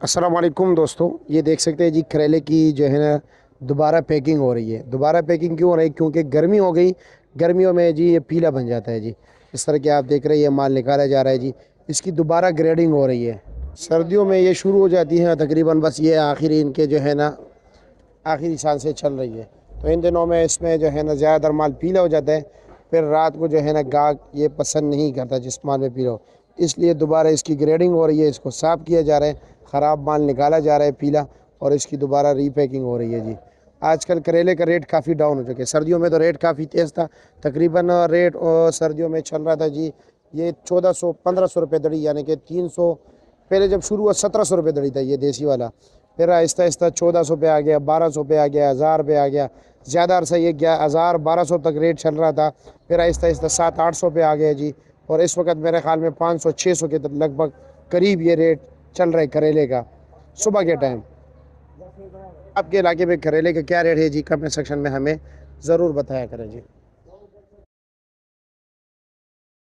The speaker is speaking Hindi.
अस्सलाम वालेकुम दोस्तों, ये देख सकते हैं जी करेले की जो है ना दोबारा पैकिंग हो रही है। दोबारा पैकिंग क्यों हो रही है? क्योंकि गर्मी हो गई। गर्मियों में जी ये पीला बन जाता है जी। इस तरह के आप देख रहे हैं, ये माल निकाला जा रहा है जी। इसकी दोबारा ग्रेडिंग हो रही है। सर्दियों में ये शुरू हो जाती है तकरीबन, बस ये आखिरी इनके जो है ना आखिरी सांसें से चल रही है। तो इन दिनों में इसमें जो है ना ज़्यादातर माल पीला हो जाता है। फिर रात को जो है ना गाहक ये पसंद नहीं करता जिस माल में पीला हो, इसलिए दोबारा इसकी ग्रेडिंग हो रही है। इसको साफ़ किया जा रहा है, ख़राब माल निकाला जा रहा है पीला, और इसकी दोबारा रीपैकिंग हो रही है जी। आजकल करेले का रेट काफ़ी डाउन हो चुके हैं। सर्दियों में तो रेट काफ़ी तेज़ था। तकरीबन रेट सर्दियों में चल रहा था जी, ये 1400-1500 रुपये दड़ी, यानी कि 300। पहले जब शुरू हुआ 1700 रुपये दड़ी था ये देसी वाला। फिर आहिस्ता आहिस्ता 1400 पे आ गया, 1200 पे आ गया, 1000 पे आ गया। ज़्यादा अरसा ये गया 1000-1200 तक रेट चल रहा था। फिर आहिस्ता आहिस्ता 700-800 पे आ गया जी। और इस वक्त मेरे ख्याल में 500-600 के लगभग करीब ये रेट चल रहा है करेले का सुबह के टाइम। आपके इलाके में करेले का क्या रेट है जी? कमेंट सेक्शन में हमें ज़रूर बताया करें जी।